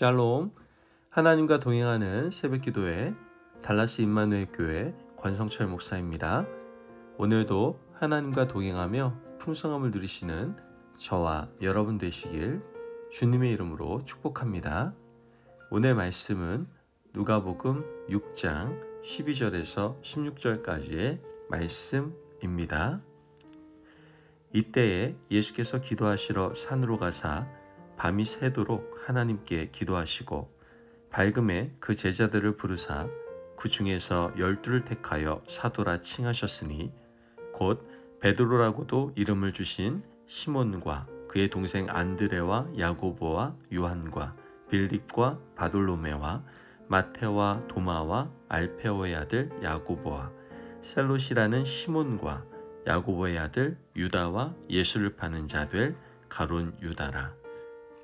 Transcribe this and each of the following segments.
샬롬, 하나님과 동행하는 새벽기도회 달라스 임마누엘 교회 권성철 목사입니다. 오늘도 하나님과 동행하며 풍성함을 누리시는 저와 여러분 되시길 주님의 이름으로 축복합니다. 오늘 말씀은 누가복음 6장 12절에서 16절까지의 말씀입니다. 이때에 예수께서 기도하시러 산으로 가사 밤이 새도록 하나님께 기도하시고 밝음에 그 제자들을 부르사 그 중에서 12를 택하여 사도라 칭하셨으니 곧 베드로라고도 이름을 주신 시몬과 그의 동생 안드레와 야고보와 요한과 빌립과 바돌로메와 마테와 도마와 알페오의 아들 야고보와 셀롯이라는 시몬과 야고보의 아들 유다와 예수를 파는 자 될 가룟 유다라.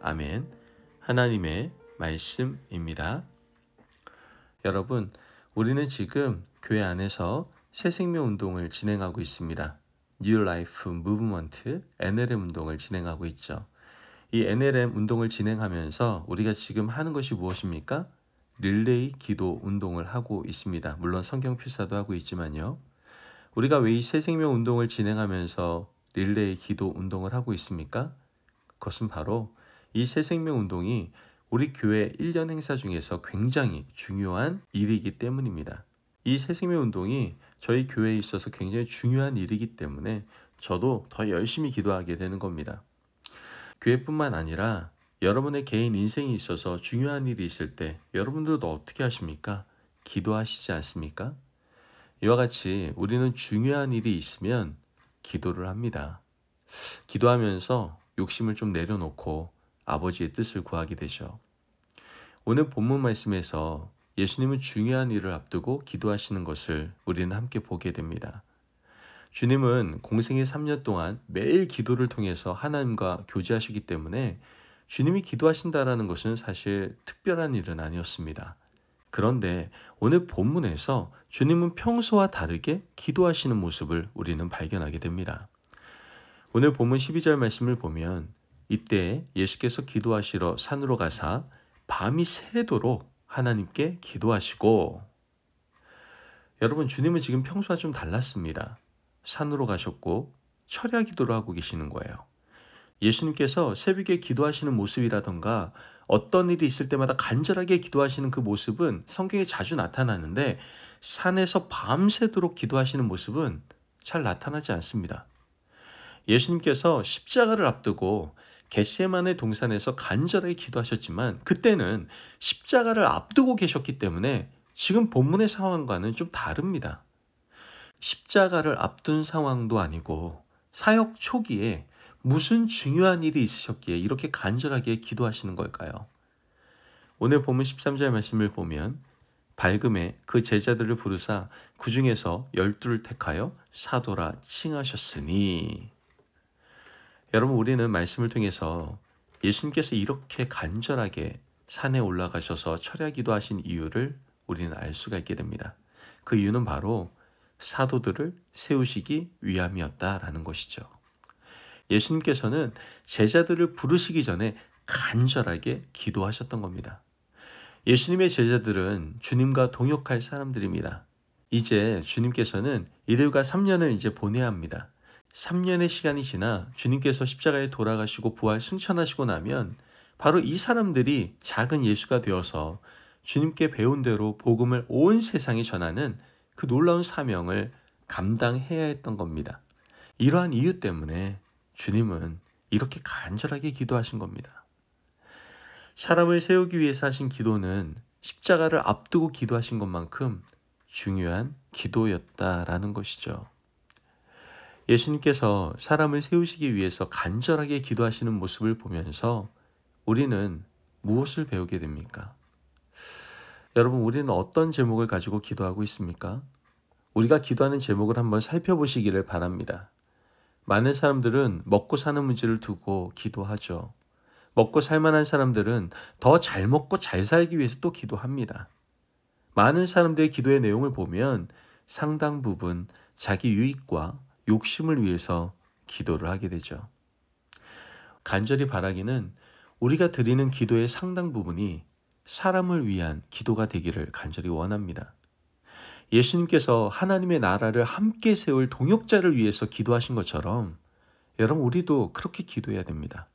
아멘. 하나님의 말씀입니다. 여러분, 우리는 지금 교회 안에서 새생명 운동을 진행하고 있습니다. New Life Movement, NLM 운동을 진행하고 있죠. 이 NLM 운동을 진행하면서 우리가 지금 하는 것이 무엇입니까? 릴레이 기도 운동을 하고 있습니다. 물론 성경 필사도 하고 있지만요. 우리가 왜 이 새생명 운동을 진행하면서 릴레이 기도 운동을 하고 있습니까? 그것은 바로 이 새생명 운동이 우리 교회 1년 행사 중에서 굉장히 중요한 일이기 때문입니다. 이 새생명 운동이 저희 교회에 있어서 굉장히 중요한 일이기 때문에 저도 더 열심히 기도하게 되는 겁니다. 교회뿐만 아니라 여러분의 개인 인생에 있어서 중요한 일이 있을 때 여러분들도 어떻게 하십니까? 기도하시지 않습니까? 이와 같이 우리는 중요한 일이 있으면 기도를 합니다. 기도하면서 욕심을 좀 내려놓고 아버지의 뜻을 구하게 되죠. 오늘 본문 말씀에서 예수님은 중요한 일을 앞두고 기도하시는 것을 우리는 함께 보게 됩니다. 주님은 공생의 3년 동안 매일 기도를 통해서 하나님과 교제하시기 때문에 주님이 기도하신다라는 것은 사실 특별한 일은 아니었습니다. 그런데 오늘 본문에서 주님은 평소와 다르게 기도하시는 모습을 우리는 발견하게 됩니다. 오늘 본문 12절 말씀을 보면 이때 예수께서 기도하시러 산으로 가사 밤이 새도록 하나님께 기도하시고, 여러분, 주님은 지금 평소와 좀 달랐습니다. 산으로 가셨고 철야 기도를 하고 계시는 거예요. 예수님께서 새벽에 기도하시는 모습이라던가 어떤 일이 있을 때마다 간절하게 기도하시는 그 모습은 성경에 자주 나타나는데 산에서 밤새도록 기도하시는 모습은 잘 나타나지 않습니다. 예수님께서 십자가를 앞두고 겟세마네 동산에서 간절하게 기도하셨지만 그때는 십자가를 앞두고 계셨기 때문에 지금 본문의 상황과는 좀 다릅니다. 십자가를 앞둔 상황도 아니고 사역 초기에 무슨 중요한 일이 있으셨기에 이렇게 간절하게 기도하시는 걸까요? 오늘 본문 13절 말씀을 보면 밝음에 그 제자들을 부르사 그 중에서 12를 택하여 사도라 칭하셨으니, 여러분, 우리는 말씀을 통해서 예수님께서 이렇게 간절하게 산에 올라가셔서 철야 기도하신 이유를 우리는 알 수가 있게 됩니다. 그 이유는 바로 사도들을 세우시기 위함이었다라는 것이죠. 예수님께서는 제자들을 부르시기 전에 간절하게 기도하셨던 겁니다. 예수님의 제자들은 주님과 동역할 사람들입니다. 이제 주님께서는 이들과 3년을 이제 보내야 합니다. 3년의 시간이 지나 주님께서 십자가에 돌아가시고 부활 승천하시고 나면 바로 이 사람들이 작은 예수가 되어서 주님께 배운 대로 복음을 온 세상에 전하는 그 놀라운 사명을 감당해야 했던 겁니다. 이러한 이유 때문에 주님은 이렇게 간절하게 기도하신 겁니다. 사람을 세우기 위해서 하신 기도는 십자가를 앞두고 기도하신 것만큼 중요한 기도였다라는 것이죠. 예수님께서 사람을 세우시기 위해서 간절하게 기도하시는 모습을 보면서 우리는 무엇을 배우게 됩니까? 여러분, 우리는 어떤 제목을 가지고 기도하고 있습니까? 우리가 기도하는 제목을 한번 살펴보시기를 바랍니다. 많은 사람들은 먹고 사는 문제를 두고 기도하죠. 먹고 살 만한 사람들은 더 잘 먹고 잘 살기 위해서 또 기도합니다. 많은 사람들의 기도의 내용을 보면 상당 부분 자기 유익과 욕심을 위해서 기도를 하게 되죠. 간절히 바라기는 우리가 드리는 기도의 상당 부분이 사람을 위한 기도가 되기를 간절히 원합니다. 예수님께서 하나님의 나라를 함께 세울 동역자를 위해서 기도하신 것처럼 여러분 우리도 그렇게 기도해야 됩니다.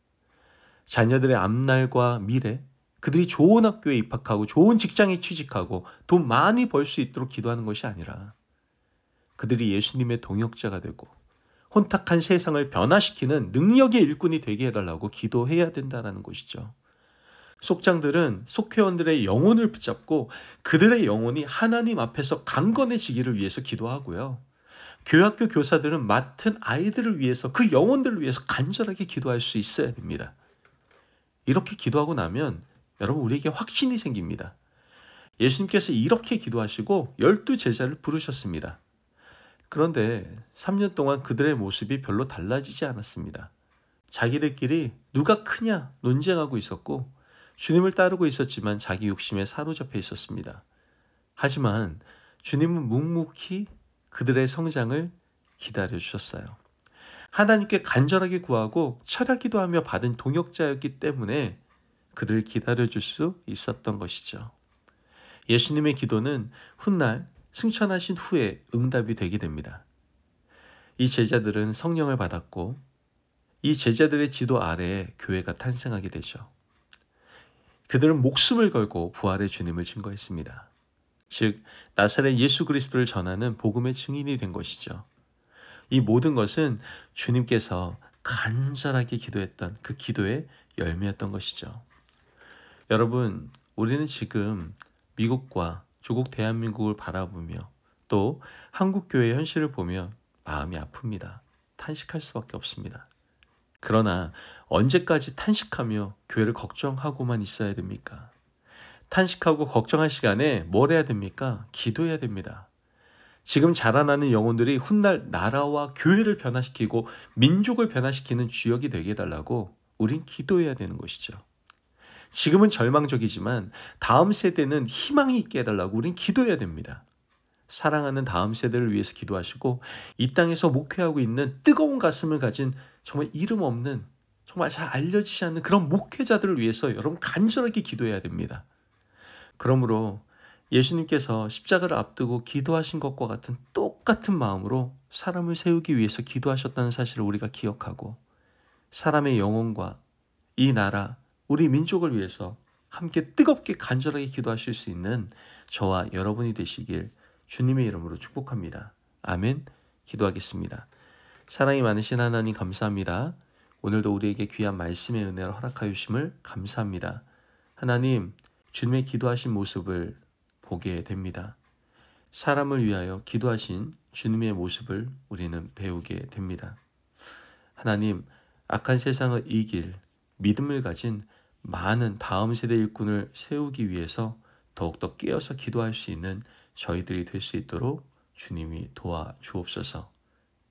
자녀들의 앞날과 미래, 그들이 좋은 학교에 입학하고 좋은 직장에 취직하고 돈 많이 벌 수 있도록 기도하는 것이 아니라 그들이 예수님의 동역자가 되고 혼탁한 세상을 변화시키는 능력의 일꾼이 되게 해달라고 기도해야 된다는 것이죠. 속장들은 속회원들의 영혼을 붙잡고 그들의 영혼이 하나님 앞에서 강건해지기를 위해서 기도하고요. 교학교 교사들은 맡은 아이들을 위해서 그 영혼들을 위해서 간절하게 기도할 수 있어야 됩니다. 이렇게 기도하고 나면 여러분 우리에게 확신이 생깁니다. 예수님께서 이렇게 기도하시고 12 제자를 부르셨습니다. 그런데 3년 동안 그들의 모습이 별로 달라지지 않았습니다. 자기들끼리 누가 크냐 논쟁하고 있었고 주님을 따르고 있었지만 자기 욕심에 사로잡혀 있었습니다. 하지만 주님은 묵묵히 그들의 성장을 기다려 주셨어요. 하나님께 간절하게 구하고 철야기도하며 받은 동역자였기 때문에 그들을 기다려줄 수 있었던 것이죠. 예수님의 기도는 훗날 승천하신 후에 응답이 되게 됩니다. 이 제자들은 성령을 받았고 이 제자들의 지도 아래에 교회가 탄생하게 되죠. 그들은 목숨을 걸고 부활의 주님을 증거했습니다. 즉 나사렛 예수 그리스도를 전하는 복음의 증인이 된 것이죠. 이 모든 것은 주님께서 간절하게 기도했던 그 기도의 열매였던 것이죠. 여러분, 우리는 지금 미국과 조국 대한민국을 바라보며 또 한국교회의 현실을 보며 마음이 아픕니다. 탄식할 수밖에 없습니다. 그러나 언제까지 탄식하며 교회를 걱정하고만 있어야 됩니까? 탄식하고 걱정할 시간에 뭘 해야 됩니까? 기도해야 됩니다. 지금 자라나는 영혼들이 훗날 나라와 교회를 변화시키고 민족을 변화시키는 주역이 되게 해달라고 우린 기도해야 되는 것이죠. 지금은 절망적이지만 다음 세대는 희망이 있게 해달라고 우린 기도해야 됩니다. 사랑하는 다음 세대를 위해서 기도하시고 이 땅에서 목회하고 있는 뜨거운 가슴을 가진 정말 이름 없는 정말 잘 알려지지 않는 그런 목회자들을 위해서 여러분 간절하게 기도해야 됩니다. 그러므로 예수님께서 십자가를 앞두고 기도하신 것과 같은 똑같은 마음으로 사람을 세우기 위해서 기도하셨다는 사실을 우리가 기억하고 사람의 영혼과 이 나라, 우리 민족을 위해서 함께 뜨겁게 간절하게 기도하실 수 있는 저와 여러분이 되시길 주님의 이름으로 축복합니다. 아멘. 기도하겠습니다. 사랑이 많으신 하나님 감사합니다. 오늘도 우리에게 귀한 말씀의 은혜를 허락하여 주심을 감사합니다. 하나님, 주님의 기도하신 모습을 보게 됩니다. 사람을 위하여 기도하신 주님의 모습을 우리는 배우게 됩니다. 하나님, 악한 세상을 이길 믿음을 가진 많은 다음 세대 일꾼을 세우기 위해서 더욱더 깨어서 기도할 수 있는 저희들이 될 수 있도록 주님이 도와주옵소서.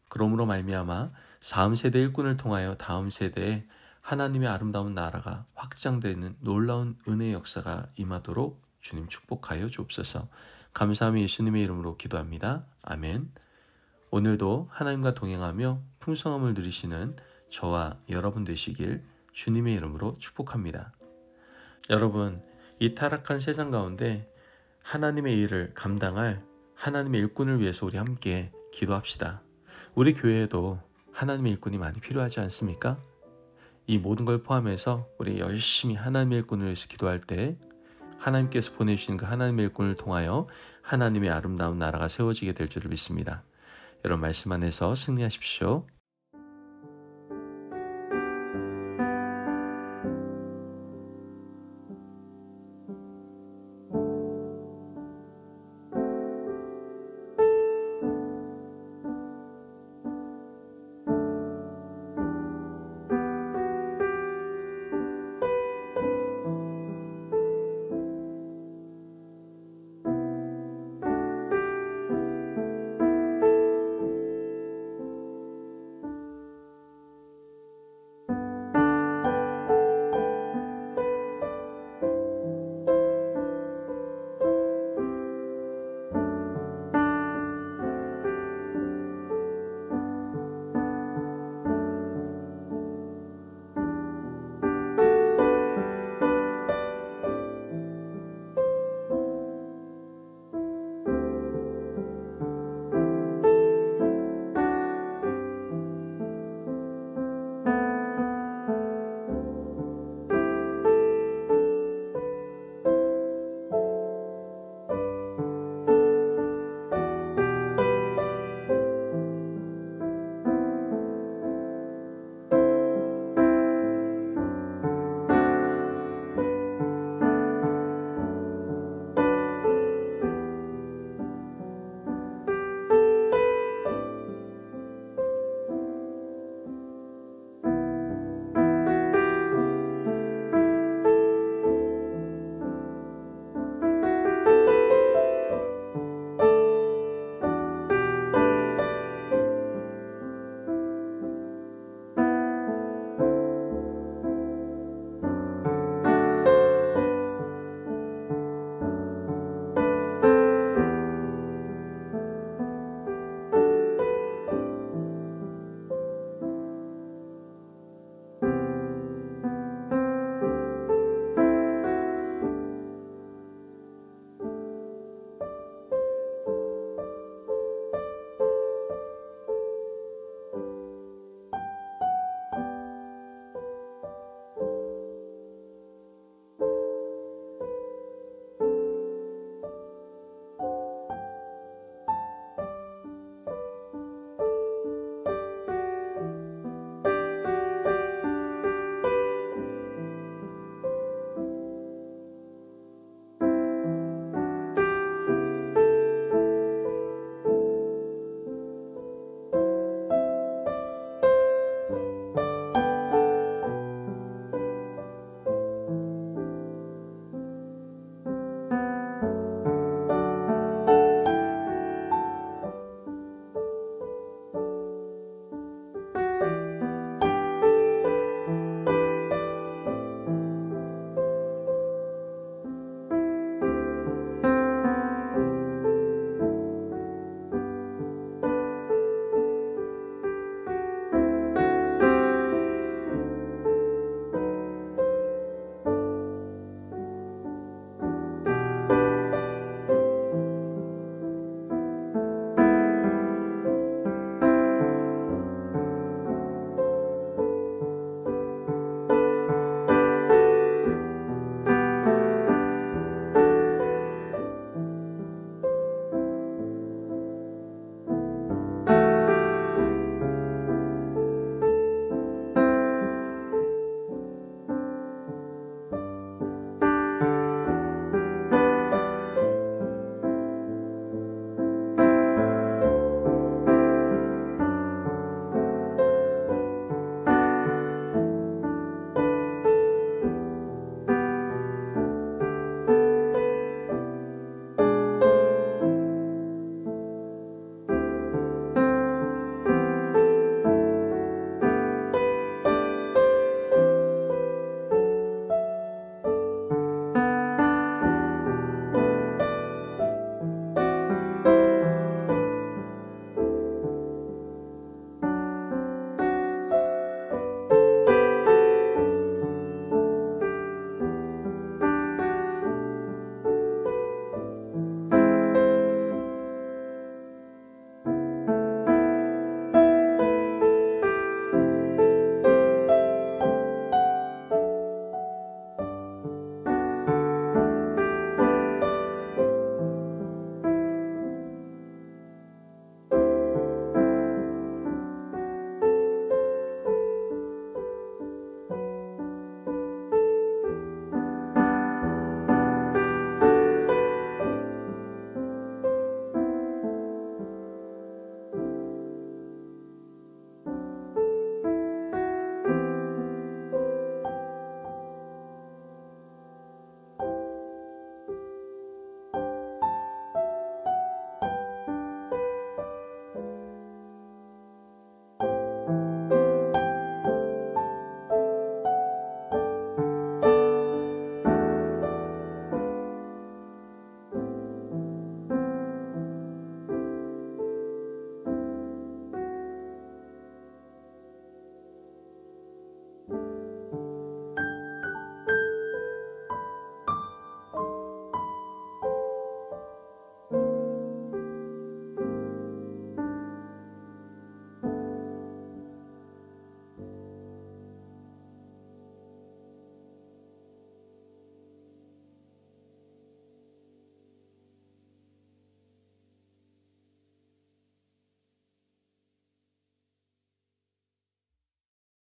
그러므로 말미암아 다음 세대 일꾼을 통하여 다음 세대에 하나님의 아름다운 나라가 확장되는 놀라운 은혜의 역사가 임하도록 주님 축복하여 주옵소서. 감사하며 예수님의 이름으로 기도합니다. 아멘. 오늘도 하나님과 동행하며 풍성함을 누리시는 저와 여러분 되시길 주님의 이름으로 축복합니다. 여러분, 이 타락한 세상 가운데 하나님의 일을 감당할 하나님의 일꾼을 위해서 우리 함께 기도합시다. 우리 교회에도 하나님의 일꾼이 많이 필요하지 않습니까? 이 모든 걸 포함해서 우리 열심히 하나님의 일꾼을 위해서 기도할 때 하나님께서 보내주신 그 하나님의 일꾼을 통하여 하나님의 아름다운 나라가 세워지게 될 줄을 믿습니다. 여러분 말씀 안에서 승리하십시오.